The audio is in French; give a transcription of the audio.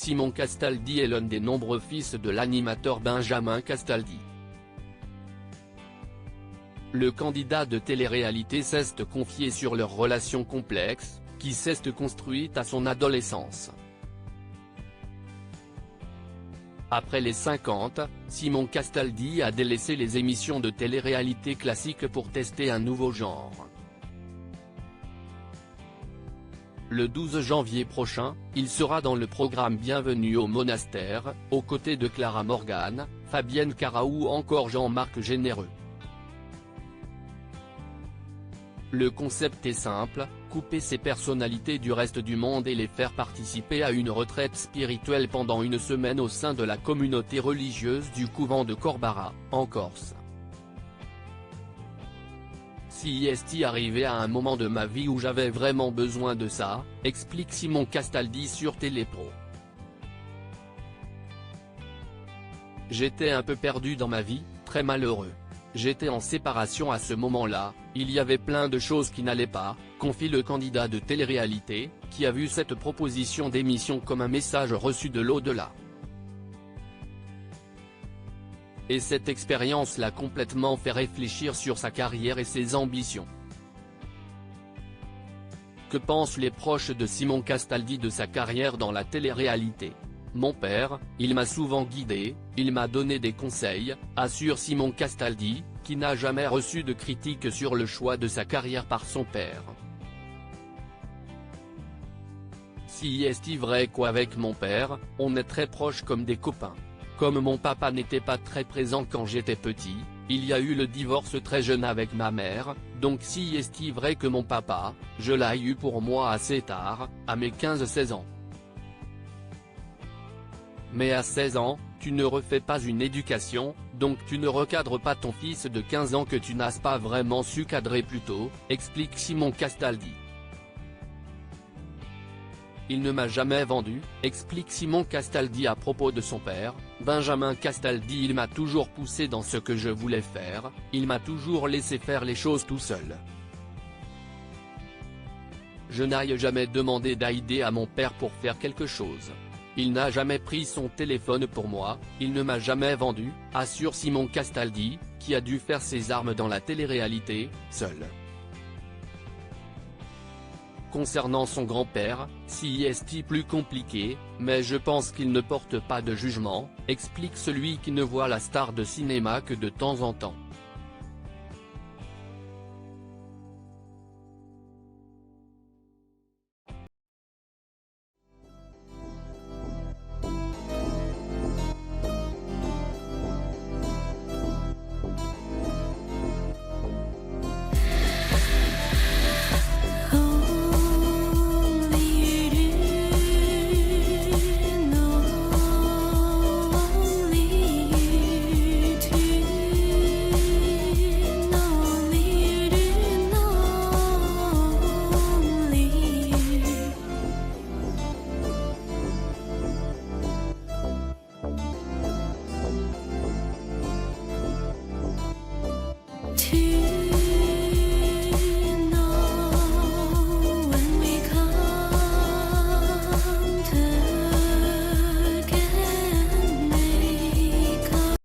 Simon Castaldi est l'un des nombreux fils de l'animateur Benjamin Castaldi. Le candidat de télé-réalité s'est confié sur leur relation complexe, qui s'est construite à son adolescence. Après les 50, Simon Castaldi a délaissé les émissions de télé-réalité classiques pour tester un nouveau genre. Le 12 janvier prochain, il sera dans le programme Bienvenue au Monastère, aux côtés de Clara Morgan, Fabienne Cara ou encore Jean-Marc Généreux. Le concept est simple, couper ces personnalités du reste du monde et les faire participer à une retraite spirituelle pendant une semaine au sein de la communauté religieuse du couvent de Corbara, en Corse. Si est arrivé à un moment de ma vie où j'avais vraiment besoin de ça, explique Simon Castaldi sur Télépro. J'étais un peu perdu dans ma vie, très malheureux. J'étais en séparation à ce moment-là, il y avait plein de choses qui n'allaient pas, confie le candidat de télé-réalité, qui a vu cette proposition d'émission comme un message reçu de l'au-delà. Et cette expérience l'a complètement fait réfléchir sur sa carrière et ses ambitions. Que pensent les proches de Simon Castaldi de sa carrière dans la télé-réalité? Mon père, il m'a souvent guidé, il m'a donné des conseils, assure Simon Castaldi, qui n'a jamais reçu de critiques sur le choix de sa carrière par son père. Si est vrai qu'avec mon père, on est très proches comme des copains. Comme mon papa n'était pas très présent quand j'étais petit, il y a eu le divorce très jeune avec ma mère, donc si est vrai que mon papa, je l'ai eu pour moi assez tard, à mes 15-16 ans. Mais à 16 ans, tu ne refais pas une éducation, donc tu ne recadres pas ton fils de 15 ans que tu n'as pas vraiment su cadrer plus tôt, explique Simon Castaldi. Il ne m'a jamais vendu, explique Simon Castaldi à propos de son père, Benjamin Castaldi. Il m'a toujours poussé dans ce que je voulais faire, il m'a toujours laissé faire les choses tout seul. Je n'ai jamais demandé d'aide à mon père pour faire quelque chose. Il n'a jamais pris son téléphone pour moi, il ne m'a jamais vendu, assure Simon Castaldi, qui a dû faire ses armes dans la télé-réalité, seul. Concernant son grand-père, si est plus compliqué, mais je pense qu'il ne porte pas de jugement, explique celui qui ne voit la star de cinéma que de temps en temps.